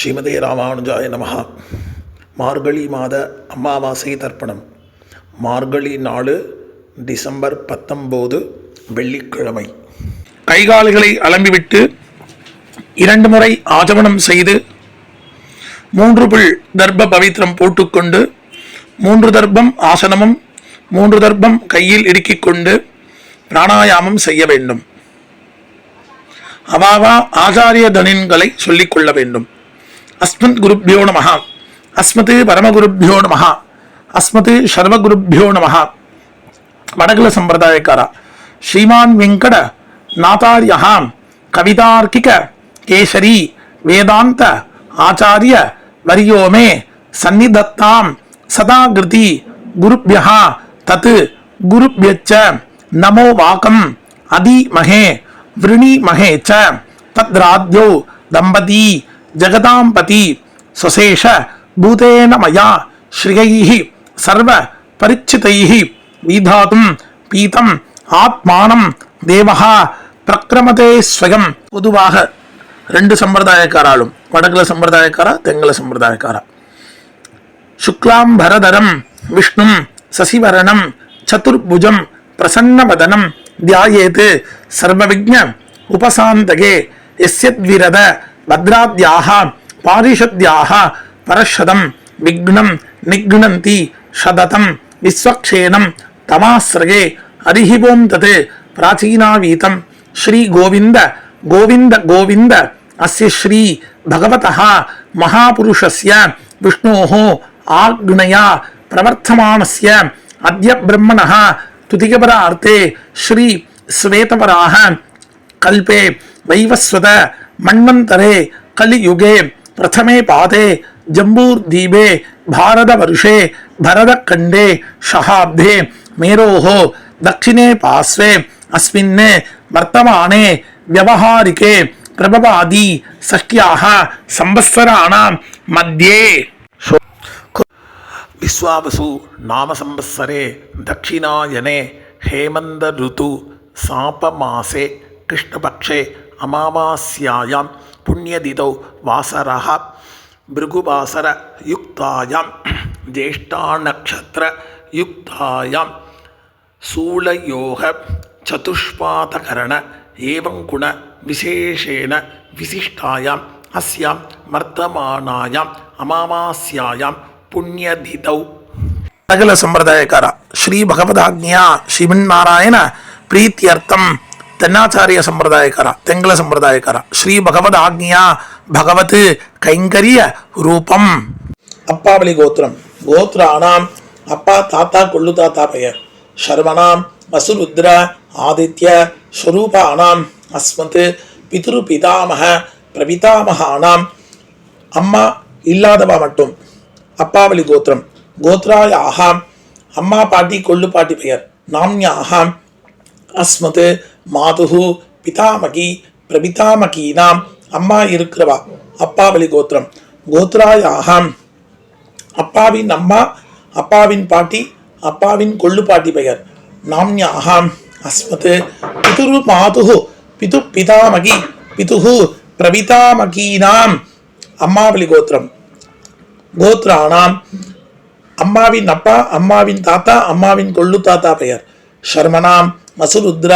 ஸ்ரீமதே ராமானுஜாய நமஹா. மார்கழி மாத அமாவாசை தர்ப்பணம். மார்கழி நாள் டிசம்பர் 19 வெள்ளிக்கிழமை. கைகால்களை அலம்பிவிட்டு 2 முறை ஆஜமனம் செய்து 3 புல் தர்ப்ப பவித்திரம் போட்டுக்கொண்டு 3 தர்ப்பம் ஆசனமும் 3 தர்ப்பம் கையில் இடுக்கிக் கொண்டு பிராணாயாமம் செய்ய வேண்டும். அவாவா ஆச்சாரிய தனின்களை சொல்லிக் கொள்ள வேண்டும். அஸ்மத் குருப்யோ நமஹ, அஸ்மத் பரமகுருப்யோ நமஹ, அஸ்மத் சர்வகுருப்யோ நமஹ. வடகுல சம்பிரதாயக்கார ஸ்ரீமான் வெங்கட நாதாரியாம் கவிதார்க்கிக கேசரி வேதாந்த ஆச்சாரிய வரியோமே சந்நிதத்தாம் சதாகிருதி குருப்யஹ தத் குருப்யச்ச நமோ வாகம் அதிமஹே விருணிமஹே ச தத்ராத்யோ தம்பதி ஜகதாம்பதி சுசேஷ பூதேன மயா ஸ்ரீயைஹி சர்வ பரிச்சிதைஹி விதாதும் பீதம் ஆத்மானம் தேவஹா பிரக்ரமதே ஸ்வயம். பொதுவாக 2 சம்பிரதாயக்காராலும், வடகுல சம்பிரதாயக்காரா தெங்கல சம்பிரதாயக்காரா, சுக்லாம்பரதரம் விஷ்ணும் சசிவரணம் சதுர்புஜம் பிரசன்னவதனம் தியாயேத் சர்வவிக்ஞ உபசாந்தகே யஸ்யத்விரத பத்ராத்யாஹ பாரிஷத்யாஹ பரஷதம் விக்னம் நிக்னந்தி சததம் விஸ்வக்ஷேனம் தமாஸ்ரயே அரிஹிவோம் தத் பிராச்சீனாவீதம் ஸ்ரீ கோவிந்த கோவிந்த கோவிந்த அஸ்ய ஸ்ரீ பகவதः மகாபுருஷஸ்ய விஷ்ணோः ஆக்ஞயா பிரவர்த்தமானஸ்ய அத்ய பிரம்மணः துதிகபரார்த்தே ஸ்ரீ ஸ்வேதவராஹ கல்பே வைவஸ்வத மன்வந்தரே கலியுகே பிரதமே பாதே ஜம்பூர்தீபே பாரதவர்ஷே பரதக்கண்டே ஷஹாப்தே மேரோஹ தக்ஷிணே பாஸ்வே அஸ்மின் வர்த்தமானே வியவஹாரிகே பிரபவாதி ஷஷ்ட்யாஹ சம்பத்சராணாம் மத்யே விஸ்வாவசு நாம சம்பத்சரே தட்சிணாயனே ஹேமந்த ருது சாபமாசே கிருஷ்ணபக்ஷே அமாவாஸ்யாயாம் புண்ணியதிதௌ வாசரஹ பிருகுவாசர யுக்தாயாம் ஜேஷ்டாநக்ஷத்ர யுக்தாயாம் சூலயோக சதுஷ்பாதகரண ஏவம் குண விசேஷேன விசிஷ்டாயாம் அஸ்யாம் வர்த்தமானாயாம் அமாவாஸ்யாயாம் புண்ணியதிதௌ. சகல சம்பிரதாயக்கார ஸ்ரீ பகவதாக்ஞா ஸ்ரீமன்னாராயண பிரீத்தியர்த்தம் தென்னாச்சாரிய சம்பிரதாயக்கார தெங்கல சம்பிரதாயக்கார ஸ்ரீ பகவதாக்ஞா பகவத் கைங்கரிய ரூபம். அப்பாவளி கோத்திரம். கோத்ராணாம் அப்பா தாத்தா கொள்ளு தாத்தா பெயர். சர்வணாம் வசுருத்ர ஆதித்ய ஸ்வரூபானாம் அஸ்மத் பிதுரு பிதாமக பிரபிதாமகானாம். அம்மா இல்லாதவா மட்டும் அப்பாவளி கோத்திரம். கோத்ராயாக அம்மா பாட்டி கொள்ளு பாட்டி பெயர். நாம்யாகாம் அஸ்மத் மாதுஹு பிதாமகி பிரபிதாமகீனாம். அம்மா இருக்கிறவா அப்பாவளி கோத்திரம். கோத்ராயாகாம் அப்பாவின் அம்மா அப்பாவின் பாட்டி அப்பாவின் கொள்ளு பாட்டி பெயர். நாம்யாகாம் அஸ்மத் பிதுரு மாதுஹு பிது பிதாமகி பிதுஹு பிரபிதாமகீனாம். அம்மாவளி கோத்திரம். கோத்ராணாம் அம்மாவின் அப்பா அம்மாவின் தாத்தா அம்மாவின் கொள்ளு தாத்தா பெயர். சர்மனாம் வசுருத்ர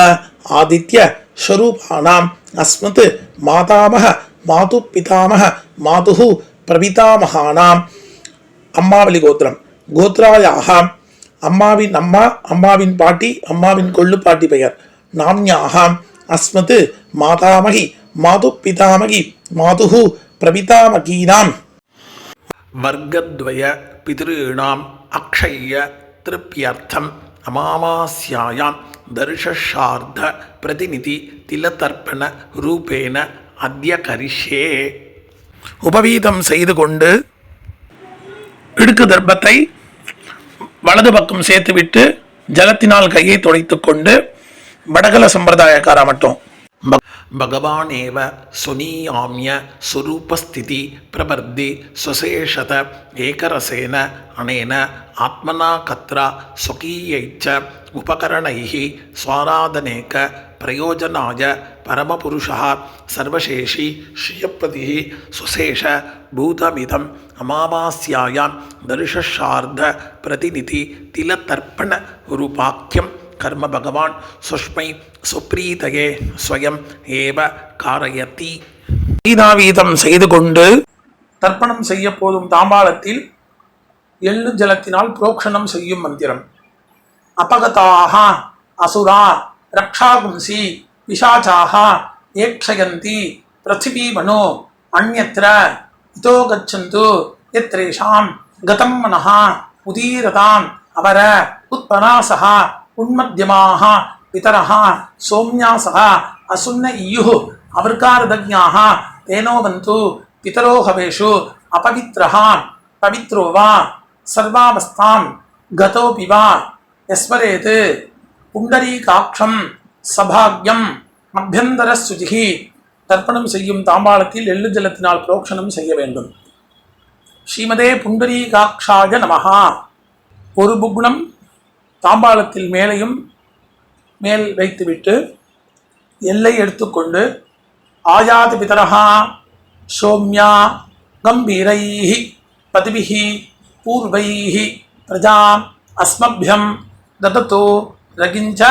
ஆதித்ய ஸ்வரூபானாம் அஸ்மத் மாதாமக மாது பிதாமக மாதுஹு பிரபிதாமகானாம். அம்மாவளி கோத்திரம். கோத்ராயாக அம்மாவின் அம்மா அம்மாவின் பாட்டி அம்மாவின் கொள்ளு பாட்டி பெயர். நாம்யாகாம் அஸ்மத் மாதாமகி மாது பிதாமகி மாதுஹு பிரபிதாமகீனாம். வர்க்கத்வய பித்ருணாம் அக்ஷய திருப்யர்த்தம் அமாவாஸ்யாயாம் தர்ஷார்த்த பிரதிநிதி திலதர்ப்பண ரூபேன அத்ய கரிஷ்யே. உபவீதம் செய்து கொண்டு இடுக்கு தர்ப்பத்தை வலது பக்கம் சேர்த்துவிட்டு ஜலத்தினால் கையை துடைத்துக் கொண்டு வடகல சம்பிரதாயக்காரா மட்டும் பகவானேவ சுனியாமிய சுரூபஸ்திதி பிரபர்தி சுசேஷத ஏகரசேன அனேன ஆத்மனா கத்ரா ஸ்வகீயைச்ச உபகரணைஹி ஸ்வாராதனேக பிரயோஜனாய பரமபுருஷः சர்வசேஷி ஸ்ரீயப்பதிः சுசேஷ பூதமிதம் அமாவாஸ்யாயாம் தர்ஷஷார்த பிரதிநிதி திலதர்ப்பண ரூபாக்கியம் கர்ம பகவான் சுஷ்மை சுப்ரீதயே ஸ்வயம் ஏவ காரயதி. வீதாவீதம் செய்து கொண்டு தர்ப்பணம் செய்ய போதும் தாம்பாளத்தில் எள்ளு ஜலத்தினால் புரோக்ஷணம் செய்யும் மந்திரம். அபகதாக அசுரா ரக்ஷாகும்சி பிசாசாக ஏக்ஷயந்தி பிருத்திவீமனோ அந்யத்ர இதோ கச்சந்து யத்ரேஷாம் கதம் மனஹ உதீரதாம் அவர உத்பனாசஹ உன்மத்யமாக பிதரஹ சோம்யாசஹ அசுன்ன இயுः அவர்காரதஜ்ஞாः தேனோவந்து பிதரோ ஹவேஷு அபவித்ரஹ பவித்ரோ வா சர்வாவஸ்தாம் கதோபி வா யஸ்மரேத் புண்டரீகாட்சம் சபாக்யம் அபியந்தரஸ்துதிஹி. தர்ப்பணம் செய்யும் தாம்பாளத்தில் எள்ளு ஜலத்தினால் புரோக்ஷணம் செய்ய வேண்டும். ஸ்ரீமதே புண்டரீகாட்சாய நமஹா. ஒரு புக்னம் தாம்பாளத்தில் மேலையும் மேல் வைத்துவிட்டு எல்லை எடுத்துக்கொண்டு ஆயாதி பிதரஹா சோம்யா கம்பீரைஹி பதிபிஹி பூர்வைஹி பிரஜாம் அஸ்மப்யம் தததோ ரகிஞ்ச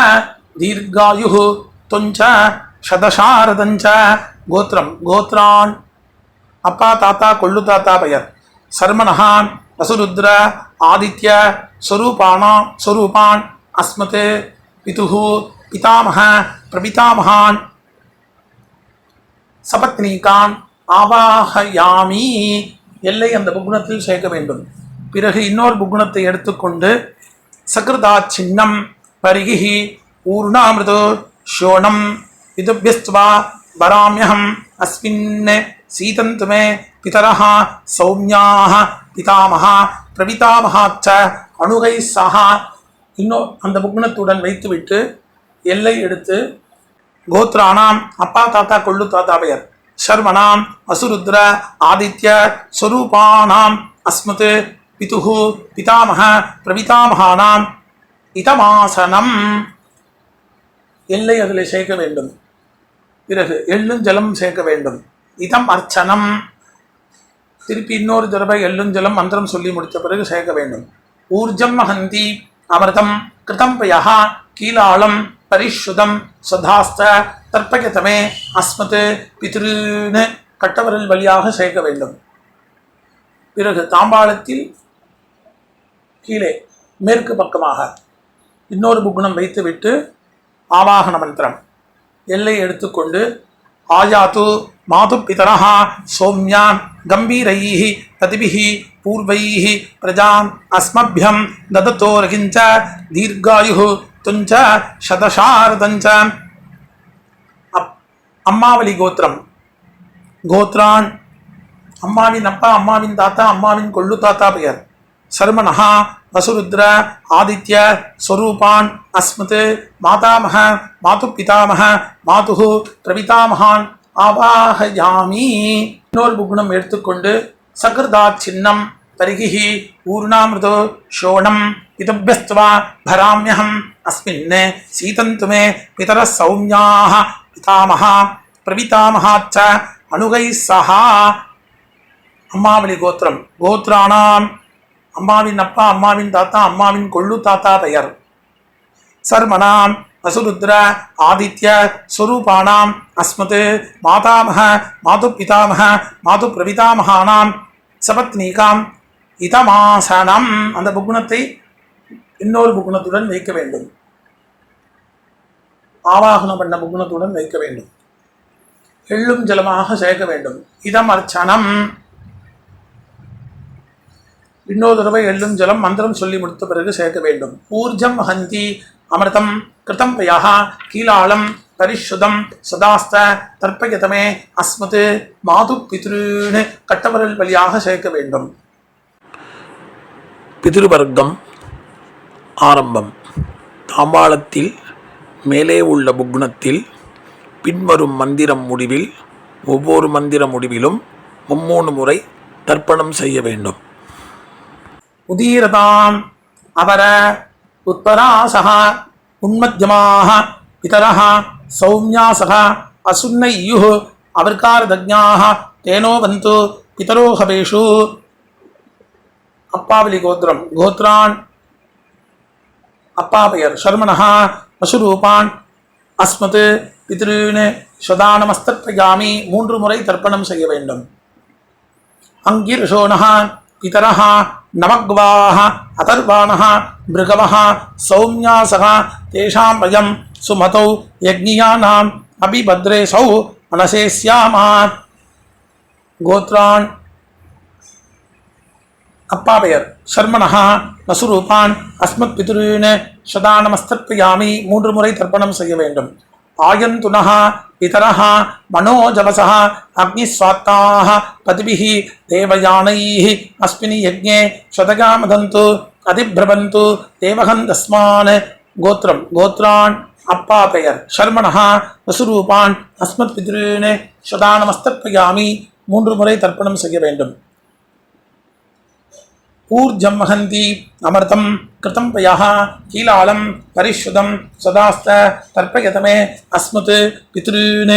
தீர்காயுः தொஞ்ச சதசாரதஞ்ச. கோத்திரம் கோத்ரான் அப்பா தாத்தா கொள்ளு தாத்தா பெயர். சர்மணஹா வசுருத்ர ஆதித்ய ஸ்வரூபான் அஸ்மத் பிதுः பிதாமஹ பிரபிதாமகான் சபத்னீகான் ஆவாஹயாமி. எல்லை அந்த புகுணத்தில் சேர்க்க வேண்டும். பிறகு இன்னொரு புகுணத்தை எடுத்துக்கொண்டு சகிருதா சின்னம் பரிகிஹி ஊர்ணாமிருதோ ஷோணம் விதுபியஸ்துவா வராம்யஹம் அஸ்மின் சீதந்துமே பிதரஹ சௌம்யாஹ பிதாமஹா பிரபிதாமஹாச்ச அணுகை சஹா. இன்னும் அந்த புகுணத்துடன் வைத்துவிட்டு எல்லை எடுத்து கோத்ரானாம் அப்பா தாத்தா கொள்ளு தாத்தா பெயர். சர்மணாம் வசுருத்ர ஆதித்ய ஸ்வரூபானாம் அஸ்மத் பிதுः பிதாமஹ பிரபிதாமகானாம் இதமாசனம். எல்லை அதில் சேர்க்க வேண்டும். பிறகு எள்ளும் ஜலம் சேர்க்க வேண்டும். இதம் அர்ச்சனம். திருப்பி இன்னொரு தடவை எள்ளும் ஜலம் மந்திரம் சொல்லி முடித்த பிறகு சேர்க்க வேண்டும். ஊர்ஜம் மகந்தி அமிர்தம் கிருதம் பயா கீலாளம் பரிஷுதம் சதாஸ்த தர்ப்பயதமே அஸ்மத் பித்ருன்னு கட்டவரல் வழியாக சேர்க்க வேண்டும். பிறகு தாம்பாளத்தில் கீழே மேற்கு பக்கமாக இன்னொரு புகுணம் வைத்துவிட்டு ஆவாகன மந்திரம் எல்லை எடுத்துக்கொண்டு ஆயாத்து மாது பிதரஹ சோம்யான் கம்பீரைஹி பதிபிஹி பூர்வைஹி பிரஜாம் அஸ்மப்யம் தததோ ரகிஞ்ச தீர்காயுः துஞ்ச சதசாரதஞ்ச. அம்மாவளி கோத்திரம் கோத்ரான் அம்மாவின் அப்பா அம்மாவின் தாத்தா அம்மாவின் கொள்ளு தாத்தா பெயர். சர்மணஹா வசுருத்ர ஆதித்ய ஸ்வரூபான் அஸ்மத் மாதாமஹ மாது பிதாமஹ மாதுः பிரபிதாமகான் ஆவாஹயாமி. இன்னொரு புகுணம் எடுத்துக்கொண்டு சகிருதா சின்னம் பரிகிஹி ஊர்ணாமிருதோ ஷோணம் இதபியஸ்துவா பராம்யஹம் அஸ்மின் சீதந்துமே பிதர சௌம்யாஹ பிதாமஹா பிரபிதாமஹாச்ச அணுகை சஹா. அம்மாவளி கோத்திரம் கோத்ரானாம் அம்மாவின் அப்பா அம்மாவின் தாத்தா அம்மாவின் கொள்ளு தாத்தா பெயர். சர்மணாம் வசுருத்ர ஆதித்ய ஸ்வரூபானாம் அஸ்மத் மாதாமஹ மாது பிதாமஹ மாது பிரபிதாமகானாம் சபத்னீகாம் இதமாசனம். அந்த புகுணத்தை இன்னொரு புகுணத்துடன் வைக்க வேண்டும். ஆவாகனம் பண்ண புகுணத்துடன் வைக்க வேண்டும். எள்ளும் ஜலமாக சேர்க்க வேண்டும். இதம் அர்ச்சனம். இன்னொரு தடவை எள்ளும் ஜலம் மந்திரம் சொல்லி முடித்த பிறகு சேர்க்க வேண்டும். ஊர்ஜம் ஹந்தி அமிர்தம் கிருதம் பயா கீலாளம் பரிஷுதம் சதாஸ்த தர்ப்பயதமே அஸ்மத் மாது பித்ருன்னு கட்டவரல் வழியாக சேர்க்க வேண்டும். பிதிருவர்க்கம் ஆரம்பம். தாம்பாளத்தில் மேலே உள்ள புக்னத்தில் பின்வரும் மந்திரம் முடிவில் ஒவ்வொரு மந்திர முடிவிலும் 3 முறை தர்ப்பணம் செய்ய வேண்டும். உதீரதாம் அவர உத்பராசஹ உன்மத்யமாஹ பிதரஹ சௌமியாசக அசுன்னையுः அவர்காரதஜ்ஞாः தேனோ வந்து பிதரோ ஹவேஷு. அப்பாவலி கோத்திரம். கோத்ரான் அப்பா பெயர் சர்மணः பசுரூபான் அஸ்மத் பித்ருன் ஸ்வதானமஸ்தர்ப்பயாமி 3 முறை தர்ப்பணம் செய்ய வேண்டும். அங்கிர்ஷோணः பிதரः நவக்வாः அதர்வாணः மிருகவः சௌமியாசக தேஷாம் வயம் சுமதௌ யக்ஞியானாம் அபிபத்ரேசௌ மனசேஸ்யாமா. கோத்ரான் அப்பா பெயர் சர்மணः நசுரூபான் அஸ்மத் பித்ருன் ஸ்வதானமஸ்தர்ப்பயாமி 3 முறை தர்ப்பணம் செய்ய வேண்டும். ஆயந்துனः பிதரः மனோஜவசः அக்னிஸ்வாத்தாः பதிபிः தேவயானைः அஸ்மின் யஜ்ஞே ஸ்வதகாமதந்து அதிப்ரபந்து தேவகந்தஸ்மான். கோத்திரம். கோத்ரான் அப்பா பெயர் சர்மணः நசுரூபான் அஸ்மத் பித்ருன் ஸ்வதானமஸ்தர்ப்பயாமி 3 முறை தர்ப்பணம் செய்ய வேண்டும். ஊர்ஜம் வஹந்தி அமிர்தம் கிருதம் பயः கீலாலம் பரிஷுதம் சதாஸ்த தர்ப்பயதமே அஸ்மத் பித்ருன்.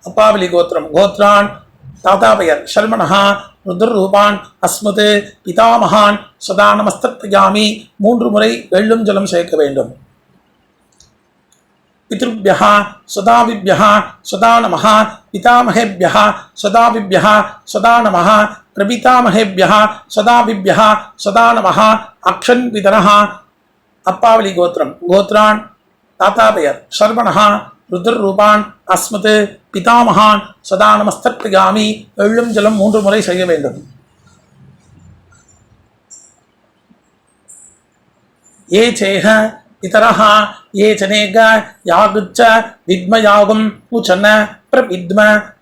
அப்பாவலி கோத்திரம். கோத்ரான் தாத்தா பெயர் சர்மணः ருத்ரரூபான் அஸ்மத் பிதாமகான் சதானமஸ்தர்ப்பயாமி 3 முறை வெள்ளும் ஜலம் சேர்க்க வேண்டும். பித்ருभ्यः சதாவிभ्यः சதா நமः பிதாமகேभ्यः சதாவிभ्यः சதா நமः பிரபிதாமகேभ्यः சதாவிभ्यः சதா நமः அக்ஷன் பிதரः. அப்பாவலி கோத்திரம். கோத்ரான் தாத்தா பெயர் சர்வணः ருத்ரரூபான் அஸ்மத் பிதாமகான் சதானமஸ்தர்ப்பயாமி வெள்ளும் ஜலம் 3 முறை செய்ய வேண்டும். ஏ சேஹ பிதரः ये चनेग यागुच्च विद्मयागुं उचन प्रविद्म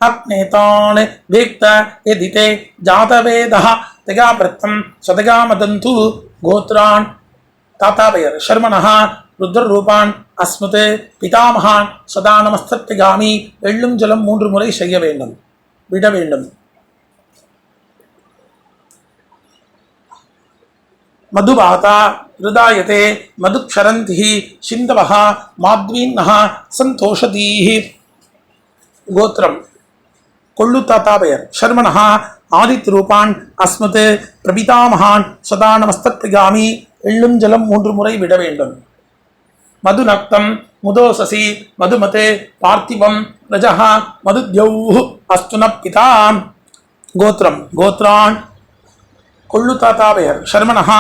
अग्नेतान् वेक्त यदिते जातवेदः तगाप्रत्तं सदगामदन्तु. गोत्रान् ताता பெயர் शर्मणः ருத்ரரூபான் அஸ்மத் பிதாமகான் சதானமஸ்தர்ப்பயாமி வெள்ளும் ஜலம் 3 முறை செய்ய வேண்டும். விட வேண்டும். மதுபாதா ஹிருதாயதே மதுக்ஷரந்திः சிந்தவः மாத்வீன்னः சந்தோஷதீः. கோத்திரம். கொள்ளு தாத்தா பெயர் சர்மணः ஆதித்ரூபான் அஸ்மத் பிரபிதாமகான் சதானமஸ்தர்ப்பயாமி வெள்ளும் ஜலம் 3 முறை விட வேண்டும். மதுநக்தம் முதோசசி மதுமதே பார்த்திவம் ரஜः மதுத்யௌः அஸ்துன பிதா. கோத்திரம். கோத்ரான் கொள்ளு தாத்தா பெயர் சர்மணः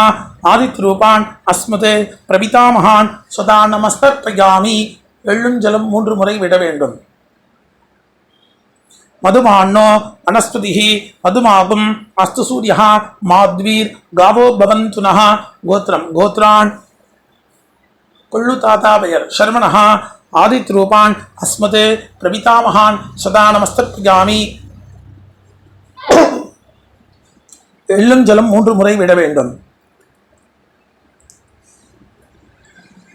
ஆதித்ரூபான் அஸ்மத் பிரபிதாமகான் சதானமஸ்தர்ப்பயாமி வெள்ளும் ஜலம் 3 முறை விட வேண்டும். மதுமான்னோ வனஸ்பதிः மதுமாகும் அஸ்து சூரியः மாத்வீர் காவோ பவந்து நः. கோத்திரம். கோத்ரான் கொள்ளு தாத்தா பெயர் சர்மணः ஆதித்ரூபான் அஸ்மத் பிரபிதாமகான் சதானமஸ்தர்ப்பயாமி வெள்ளும் ஜலம் 3 முறை விட வேண்டும்.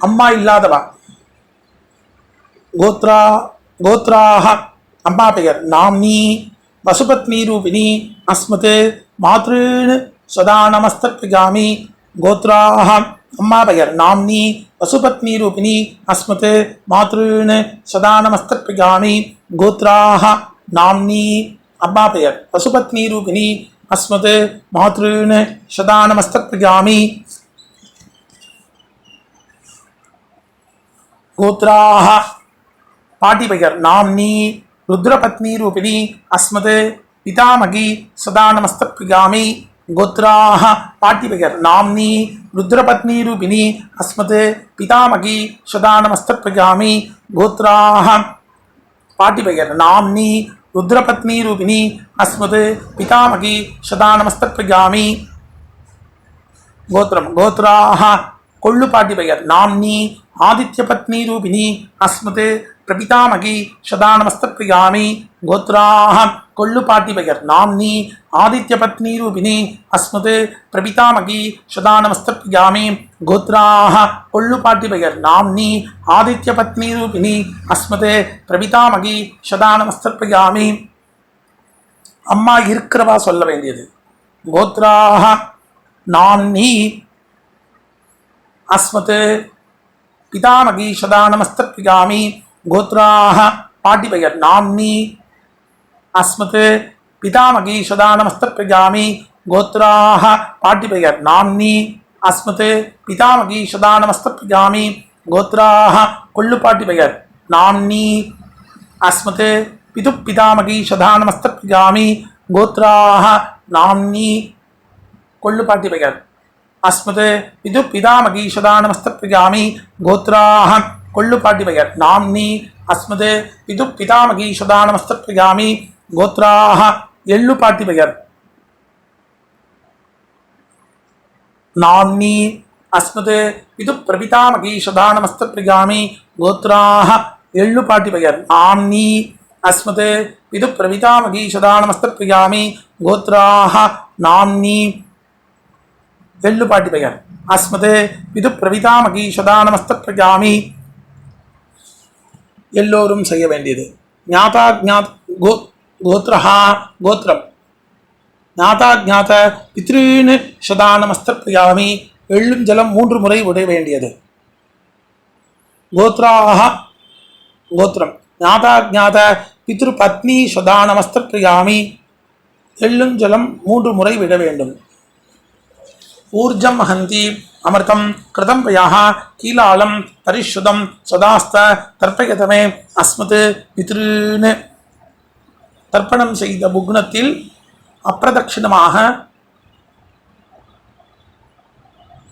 அம்மா இல்லாதவா. கோத்ராஹ அம்மா பெயர் நாம்னி வசுபத்னி ரூபிணி அஸ்மத் மாத்ருன் சதானமஸ்தர்ப்பயாமி. கோத்ராஹ அம்மா பெயர் நாம்னி வசுபத்னி ரூபிணி அஸ்மத் மாத்ருன் சதானமஸ்தர்ப்பயாமி. கோத்ராஹ நாம்னி அம்மா பெயர் வசுபத்னி ரூபிணி அஸ்மத் மாத்ருன் சதானமஸ்தர்ப்பயாமி. கோத்ராஹ பாட்டி பெயர் நாம்னி ருத்ரபத்னி ரூபிணி அஸ்மத் பிதாமகி சதானமஸ்தர்ப்பயாமி. கோத்ராஹ பாட்டி பெயர் நாம்னி ருத்ரபத்னி ரூபிணி அஸ்மத் பிதாமகி சதானமஸ்தர்ப்பயாமி. கோத்ராஹ பாட்டி பெயர் நாம்னி ருத்ரபத்னி ரூபிணி அஸ்மத் பிதாமகி சதானமஸ்தர்ப்பயாமி. கோத்திரம். கோத்ராஹ கொள்ளு பாட்டி பெயர் நாம்னி ஆதித்யபத்னி ரூபிணி அஸ்மத் பிரபிதாமகி சதானமஸ்தர்ப்பயாமி. கோத்ராஹ கொள்ளு பாட்டி பெயர் நாம்னி ஆதித்யபத்னி ரூபிணி அஸ்மத் பிரபிதாமகி சதானமஸ்தர்ப்பயாமி. கோத்ராஹ கொள்ளு பாட்டி பெயர் நாம்னி ஆதித்யபத்னி ரூபிணி அஸ்மத் பிரபிதாமகி சதானமஸ்தர்ப்பயாமி. அம்மா இருக்கிறவா சொல்ல வேண்டியது. கோத்ராஹ நாம்னி அஸ்மத் பிதாமகி சதானமஸ்தர்ப்பயாமி. கோத்ராஹ பாட்டி பெயர் நாம்னி அஸ்மத் பிதாமகி சதா நமஸ்த பிரஜாமி கோத்ராஹ பாட்டி பெயர் நாம்னி அஸ்மத் பிதாமகி சதா நமஸ்த பிரஜாமி கோத்ராஹ கொள்ளு பாட்டி பெயர் நாம்னி அஸ்மத் பிது பிதாமகி சதா நமஸ்த பிரஜாமி கோத்ராஹ நாம்னி கொள்ளு பாட்டி பெயர் அஸ்மத் பிது பிதாமகி சதா நமஸ்த பிரஜாமி கோத்ராஹ கொள்ளு பாட்டி பெயர் நாம்னி அஸ்மத் பிது பிதாமகி சதா நமஸ்த பிரஜாமி கோத்ராஹ எள்ளு பாட்டி பெயர் நாம்னி அஸ்மத் பிது பிரபிதாமகி சதா நமஸ்த பிரஜாமி கோத்ராஹ எள்ளு பாட்டி பெயர் நாம்னி அஸ்மத் பிது பிரபிதாமகி சதா நமஸ்த பிரஜாமி கோத்ராஹ நாம்னி எள்ளு பாட்டி பெயர் அஸ்மத் பிது பிரபிதாமகி சதா நமஸ்த பிரஜாமி எல்லோரும் செய்ய வேண்டியது ஞாதா ஜாத் கோத்ரஹா கோத்ரம் ஞாதா ஜாத பித்ருன் சதா நமஸ்த பிரஜாமி எள்ளும் ஜலம் 3 முறை விட வேண்டியது கோத்ராஹ கோத்ரம் ஞாதா ஜாத பித்ரு பத்னி சதா நமஸ்த பிரஜாமி எள்ளும் ஜலம் 3 முறை விட வேண்டும் ஊர்ஜம் ஹந்தி அமிர்தம் கிருதம் பயாஹ கீலாலம் பரிசுதம் சதாஸ்த தர்ப்பயதமே அஸ்மத் பித்ருன் தர்ப்பணம் செய்த புக்னத்தில் அப்பிரதட்சிணமாக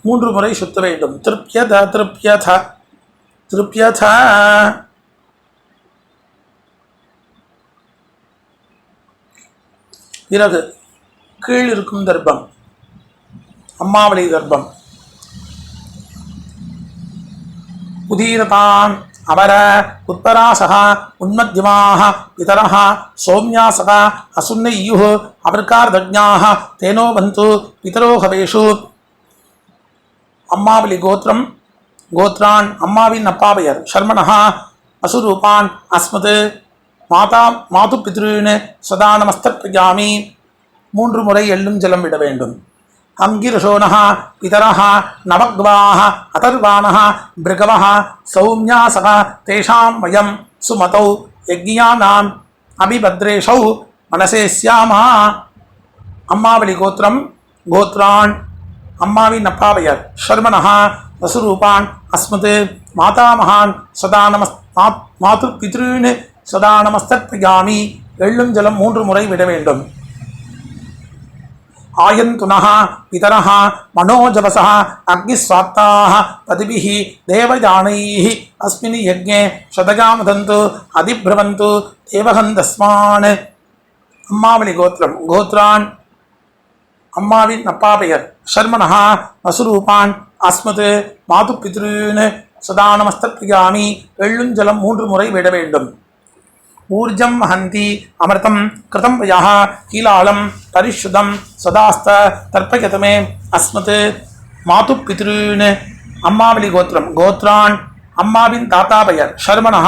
3 முறை சுத்த வேண்டும் திருப்யத திருப்யத திருப்யத பிறகு கீழ் இருக்கும் தர்ப்பம் அம்மாவளி தர்ப்பம் உதீரதான் அபர உத்தராசக உன்மத்யமாக பிதரः சௌம்யாசக அசுன்னையுः அபர்கார்தஜ்ஞாः தேனோ பந்து பிதரோ ஹவேஷு அம்மாவளி கோத்திரம் கோத்ரான் அம்மாவின் அப்பா பெயர் சர்மணः அசுரூபான் அஸ்மத் மாதா மாது பித்ருன் சதா நமஸ்த பிரஜாமி 3 முறை எள்ளும் ஜலம் விட வேண்டும் அங்கிரசோனः பிதரः நவக்வாः அதர்வாணः பிருகவः சௌம்யாசக தேஷாம் வயம் சுமதௌ யக்ஞானாம் அபிபத்ரேஷௌ மனசே ஸ்யாமா அம்மாவளி கோத்திரம் கோத்ரான் அம்மாவின் அப்பா பெயர் சர்மணः வசுரூபான் அஸ்மத் மாதாமகான் சதா மாது பித்ருன் சதா நமஸ்த பிரஜாமி எள்ளும் ஜலம் 3 முறை விட வேண்டும் ஆயந்துனः பிதரः மனோஜவசः அக்னிஸ்வாத்தாः பதிபிः தேவயானைः அஸ்மின் யஜ்ஞே சதகாமதந்து அதிப்ரவந்து தேவகந்தஸ்மான் அம்மாவளி கோத்திரம் கோத்ரான் அம்மாவின் அப்பா பெயர் சர்மணः வசுரூபான் அஸ்மத் மாது பித்ருன் சதா நமஸ்த பிரஜாமி எள்ளும் ஜலம் 3 முறை விட வேண்டும் ஊர்ஜம் ஹந்தி அமிர்தம் கிருதம் பயாஹ கீலாலம் பரிசுதம் சதாஸ்த தர்ப்பயதமே அஸ்மத் மாது பித்ருன் அம்மாவளி கோத்திரம் கோத்ரான் அம்மாவின் தாத்தா பெயர் சர்மணः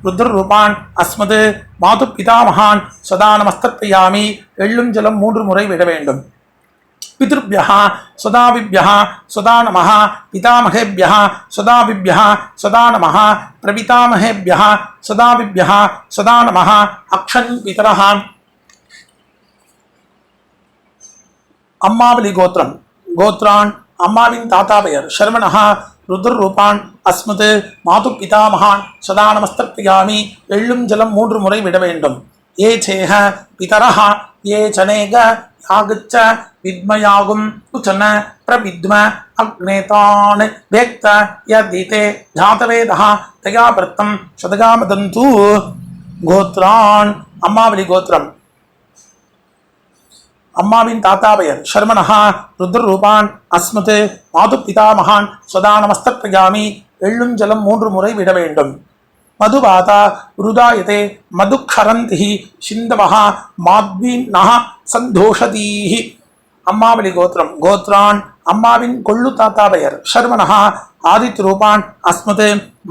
ருத்ரரூபான் அஸ்மத் மாது பிதாமகான் சதா நமஸ்த பிரஜாமி எள்ளும் ஜலம் 3 முறை விட வேண்டும் பித்ருभ्यः சதாவிभ्यः சதா நமः பிதாமகேभ्यः சதாவிभ्यः சதா நமः பிரபிதாமகேभ्यः சதாவிभ्यः சதா நமः அக்ஷன் பிதரः அம்மாவளி கோத்திரம் கோத்ரான் அம்மாவின் தாத்தா பெயர் சர்மணः ருத்ரரூபான் அஸ்மத் மாது பிதாமகான் சதா நமஸ்த பிரஜாமி எள்ளும் ஜலம் 3 முறை விட வேண்டும் ஏ சேஹ பிதரः ஏ சனேக யாகச்ச வித்மயாகும் உச்சன பிரவித்ம அக்னேதான் வேக்த யதிதே ஜாதவேதः தயா பிரத்தம் சதகாமதந்து கோத்ரான் அம்மாவளி கோத்திரம் அம்மாவின் தாத்தா பெயர் சர்மணः ருத்ரரூபான் அஸ்மத் மாது பிதாமகான் சதா நமஸ்த பிரஜாமி எள்ளும் ஜலம் 3 முறை விட வேண்டும் மதுவாதா ருதாயதே மதுக்ஷரந்தி சிந்தவः மாத்வீன்னः சந்தோஷதீஹி அம்மாவளி கோத்திரம் கோத்ரான் அம்மாவின் கொள்ளு தாத்தா பெயர் சர்மணः ஆதித்யரூபான் அஸ்மத்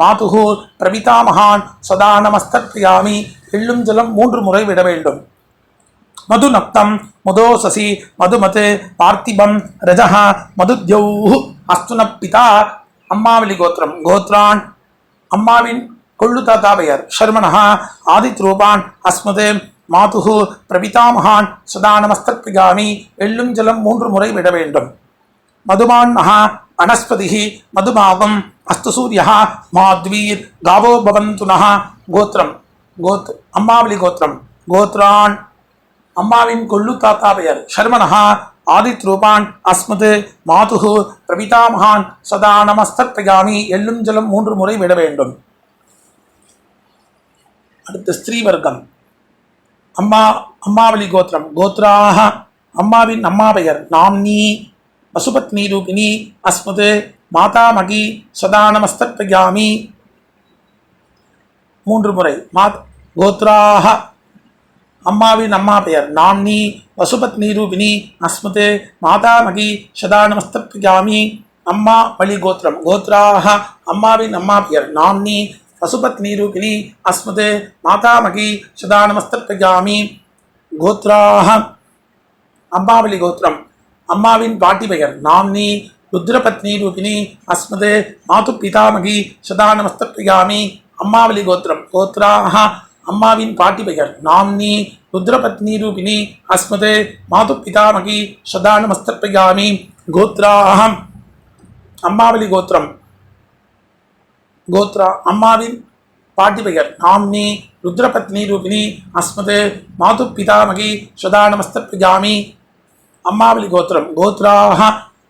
மாதுஹு பிரபிதாமகான் சதா நமஸ்த பிரஜாமி எள்ளும் ஜலம் 3 முறை விட வேண்டும் மதுநக்தம் மதோசசி மதுமத் பார்த்திபம் ரஜः மதுத்யௌஹ் அஸ்துன பிதா அம்மாவளி கோத்திரம் கோத்ரான் அம்மாவின் கொள்ளு தாத்தா பெயர் ஷர்மணஹ ஆதித்ரூபான் அஸ்மது மாதுஹு பிரபிதாமகான் சதா நமஸ்தத்பிகாமி எள்ளும் ஜலம் 3 முறை விட வேண்டும். மதுமான் மகா வனஸ்பதிஹி மதுமாகம் அஸ்து சூரியஹ மாத்வீர் காவோ பவந்துனஹ. கோத்திரம் அம்மாவளி கோத்திரம் கோத்ரான் அம்மாவின் கொள்ளு தாத்தா பெயர் ஷர்மணஹா ஆதித்ரூபான் அஸ்மது மாதுஹு பிரபிதாமகான் சதா நமஸ்தத்பிகாமி எள்ளும் ஜலம் 3 முறை விட வேண்டும். அடுத்து ஸ்திரீ வர்க்கம் அம்மாவளி கோத்திரம் கோத்ராஹ அம்மாவின் அம்மா பெயர் நாம்னி பசுபத்னி ரூபிணி அஸ்மது மாதாமகி சதா நமஸ்தத்பிகாமி 3 முறை. கோத்ராஹ அம்மாவின் அம்மா பெயர் நாம்னி பசுபத்னி ரூபிணி அஸ்மது மாதாமகி சதா நமஸ்தத்பிகாமி. அம்மா வழி கோத்திரம் கோத்ராஹ அம்மாவின் அம்மா பெயர் நாம்னி பசுபத்னி ரூபிணி அஸ்மது மாதாமகி சதா நமஸ்தத்பிகாமி. கோத்ராஹ அம்மாவளி கோத்திரம் அம்மாவின் பாட்டி பெயர் நாம்னி ருத்ரபத்னி ரூபிணி அஸ்மது மாது பிதாமகி சதா நமஸ்தத்பிகாமி. அம்மாவளி கோத்திரம் கோத்ராஹ அம்மாவின் பாட்டி பெயர் நாம்னி ருத்ரபத்னி ரூபிணி அஸ்மது மாது பிதாமகி சதா நமஸ்தத்பிகாமி. கோத்ராஹ அம்மாவளி கோத்திரம் அம்மாவின் பாட்டி பெயர் நாம்னி ருத்ரபத்னி ரூபிணி அஸ்மது மாது பிதாமகி சதா நமஸ்தத்பிகாமி. அம்மாவளி கோத்திரம் கோத்ராஹ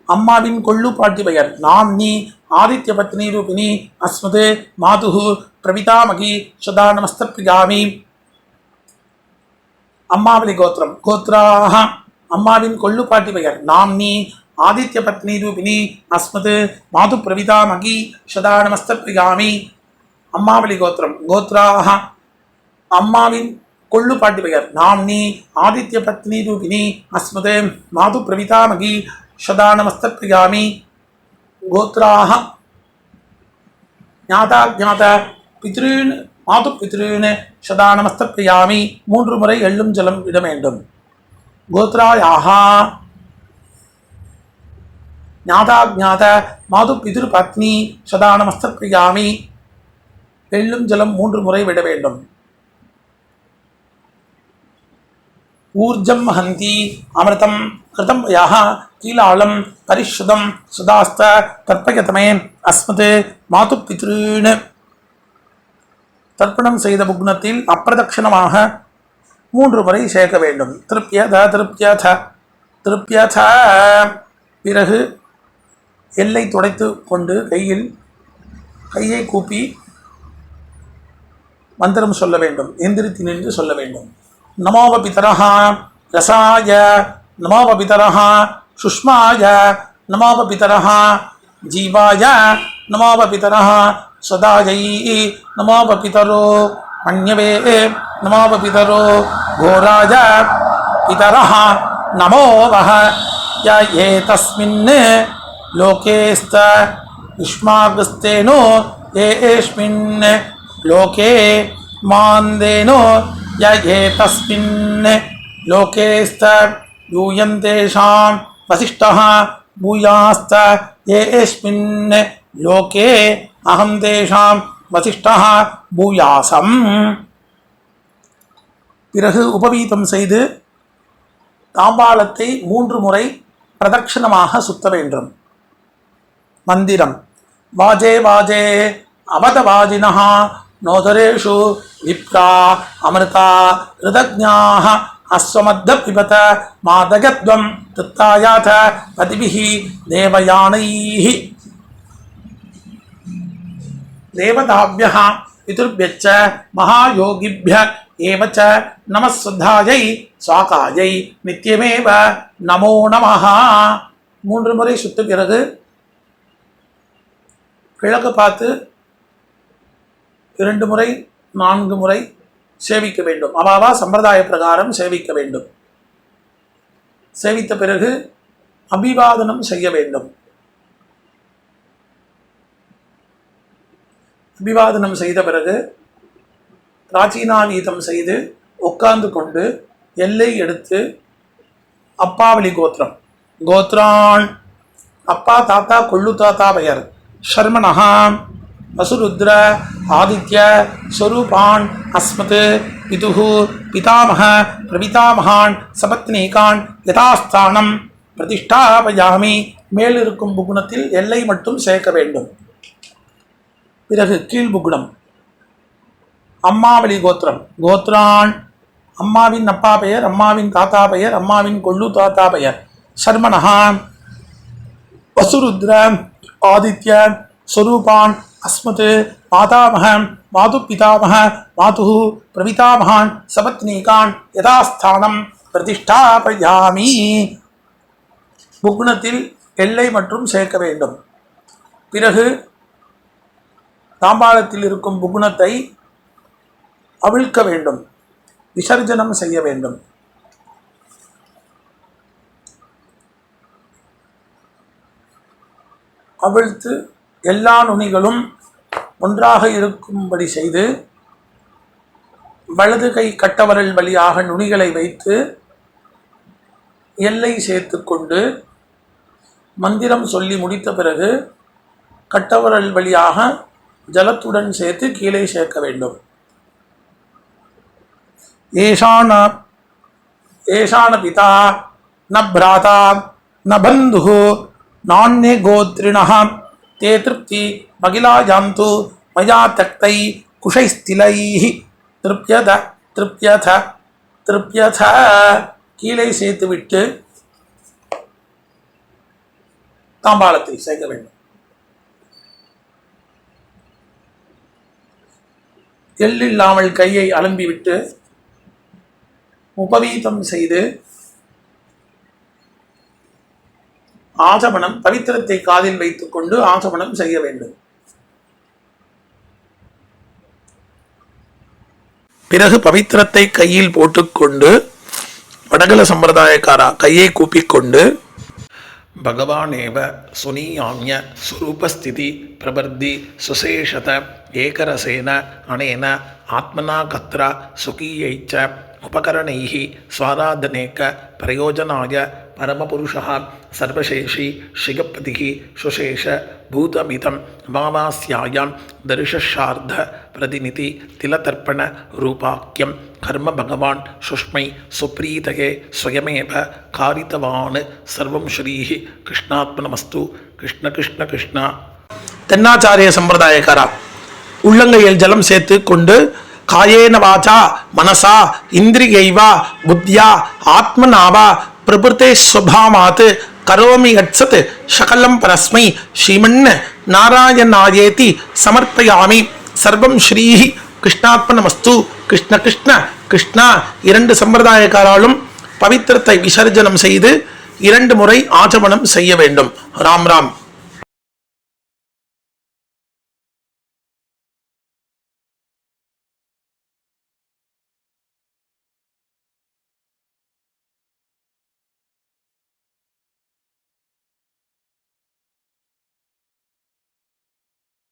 அம்மாவின் கொள்ளு பாட்டி பெயர் நாம்னி ஆதித்ய பத்னி ரூபிணி அஸ்மது மாதுஹு பிரபிதாமகி சதா நமஸ்தத்பிகாமி. அம்மாவளி கோத்திரம் கோத்ராஹ அம்மாவின் கொள்ளு பாட்டி பெயர் நாம்னி ஆதித்ய பத்னி ரூபிணி அஸ்மது மாது பிரபிதாமகி சதா நமஸ்தத்பிகாமி. அம்மாவளி கோத்திரம் கோத்ராஹ அம்மாவின் கொள்ளு பாட்டி பெயர் நாம்னி ஆதித்ய பத்னி ரூபிணி அஸ்மது மாது பிரபிதாமகி சதா நமஸ்தத்பிகாமி. கோத்ராஹ ஞாதா பித்ருன் மாது பித்ருன் சதா நமஸ்தத்பிகாமி. 3 முறை எள்ளும் ஜலம் விட வேண்டும். கோத்ராயாஹ ஞாதா மாது பித்ரு பத்னி சதா நமஸ்தத்பிகாமி. எள்ளும் ஜலம் 3 முறை விட வேண்டும். ஊர்ஜம் ஹந்தி அமிர்தம் கிருதம் யஹ கீலாலம் பரிஷுதம் சுதாஸ்த தர்ப்பயதமே அஸ்மது மாது பித்ருன். தர்ப்பணம் செய்த புக்னத்தில் அப்பிரதட்சணமாக 3 முறை சேர்க்க வேண்டும். திருப்யத பிறகு எல்லை துடைத்து கொண்டு கையை கூப்பி மந்திரம் சொல்ல வேண்டும். எந்திரித்து நின்று சொல்ல வேண்டும். நமோவ பிதரஹ ரசாய நமோவ பிதரஹ சுஷ்மாய நமோவ பிதரஹ ஜீவாய நமோவ பிதரஹ சதாயை நமோவ பிதரோ மன்யவே நமோவ பிதரோ கோராய பிதரஹ நமோவஹ ய ஏதஸ்மின் லோகேஸ்த யுஷ்மாகஸ்தேனோ ஏஸ்மின் லோகே மாந்தேனோ ய ஏதஸ்மின் லோகேஸ்த யூயந்தேஷாம் வசிஷ்டः பூயாஸ்த ஏஸ்மின் லோகே அஹம் தேஷாம் வசிஷ்டः பூயாசம். பிறகு உபவீதம் செய்து தாம்பாளத்தை 3 முறை பிரதட்சணமாக சுத்த வேண்டும். மந்திரம் வாஜே வாஜே அவதவாஜினः நோதரேஷு விப்ரா அமிர்தா ரிதஜ்ஞாः அஸ்வமத்த பிபத மாதகத்வம் தத்தாயாத பதிபிஹி தேவயானைஹி. தேவதாப்யः பிதுர்भ्यश्च மகாயோகிभ्य ஏவச்ச நமஸ்வத்தாயை ஸ்வாகாயை நித்யமேவ நமோ நமஹ. 3 முறை சுத்த பிறகு கிழக்கு பார்த்து 2 முறை 4 முறை சேவிக்க வேண்டும். அவாவா சம்பிரதாய பிரகாரம் சேவிக்க வேண்டும். சேவித்த பிறகு அபிவாதனம் செய்ய வேண்டும். அபிவாதனம் செய்த பிறகு பிராச்சீனாவீதம் செய்து உட்கார்ந்து கொண்டு எல்லை எடுத்து அப்பாவளி கோத்திரம் கோத்ரான் அப்பா தாத்தா கொள்ளு தாத்தா பெயர் ஷர்மணஹா வசுருத்ர ஆதித்ய ஸ்வரூபான் அஸ்மத் பிதுஹு பிதாமக பிரபிதாமகான் சபத்னீகான் யதாஸ்தானம் பிரதிஷ்டாபயாமி. மேலிருக்கும் புகுணத்தில் எல்லை மட்டும் சேர்க்க வேண்டும். பிறகு கீழ் புகுணம். அம்மாவளி கோத்திரம். கோத்ரான் அம்மாவின் அப்பா பெயர், அம்மாவின் தாத்தா பெயர், அம்மாவின் கொள்ளு தாத்தா பெயர். சர்மனஹா வசுருத்ர ஆதித்ய ஸ்வரூபான் அஸ்மத் மாதாமக மாது பிதாமக மாது பிரபிதாமகான் சபத்னீகான் யதாஸ்தானம் பிரதிஷ்டாபயாமி. புக்னத்தில் எல்லை மற்றும் சேர்க்க வேண்டும். பிறகு தாம்பாளத்தில் இருக்கும் புக்னத்தை அவிழ்க்க வேண்டும், விசர்ஜனம் செய்ய வேண்டும். அவிழ்த்து எல்லா நுனிகளும் ஒன்றாக இருக்கும்படி செய்து வலது கை கட்டவரல் வழியாக நுனிகளை வைத்து எல்லை சேர்த்து கொண்டு மந்திரம் சொல்லி முடித்த பிறகு கட்டவரல் வழியாக ஜலத்துடன் சேர்த்து கீழே சேர்க்க வேண்டும். ஏஷான பிதா ந பிராதா ந பந்து நான்யே கோத்ரிணः தே திருப்தி மகிலாயாந்து மயா தக்தை குஷைஸ்திலைः திருப்யத திருப்யத திருப்யத. கீழே சேர்த்துவிட்டு தாம்பாளத்தை சேர்க்க வேண்டும். எள்ளில்லாமல் கையை அலம்பிவிட்டு உபவீதம் செய்து ஆசமனம் பவித்திரத்தை காதில் வைத்துக் கொண்டு ஆசமனம் செய்ய வேண்டும். பிறகு பவித்திரத்தை கையில் போட்டுக்கொண்டு வடகல சம்பிரதாயக்காரா கையை கூப்பிக்கொண்டு பகவானேவ சுனீயாம்ய ஸ்வரூபஸ்திதி பிரபர்தி சுசேஷத ஏகரசேன அனேன ஆத்மனா கத்ரா சுகீயைச்ச உபகரணைः ஸ்வாராதனேக பிரயோஜனாய பரமபுருஷः சர்வசேஷி ஷிகப்பதிः சுசேஷ பூதமிதம் அமாவாஸ்யாயாம் தரிஷார்த்த பிரதிநிதி திலதர்ப்பண ரூபாக்கியம் கர்ம பகவான் சுஷ்மை சுப்ரீதகே ஸ்வயமேவ காரித்தவான் சர்வம் ஸ்ரீः கிருஷ்ணாத்மனமஸ்து. கிருஷ்ண கிருஷ்ண கிருஷ்ணா. தென்னாச்சாரிய சம்பிரதாயக்காரா உள்ளங்கையில் ஜலம் சேர்த்து கொண்டு காயேன வாச்சா மனசா இந்திரியைவா புத்தியா ஆத்மனாவா பிரபுத்தே ஸ்வபாவாத் கரோமி யத்சத் சகலம் பரஸ்மை ஸ்ரீமன் நாராயணாயேதி சமர்ப்பயாமி. சர்வம் ஸ்ரீஹி கிருஷ்ணாத்மனமஸ்து. கிருஷ்ண கிருஷ்ண கிருஷ்ணா. இரண்டு சம்பிரதாயக்காராலும் பவித்திரத்தை விசர்ஜனம் செய்து 2 முறை ஆச்சமனம் செய்ய வேண்டும். ராம் ராம்.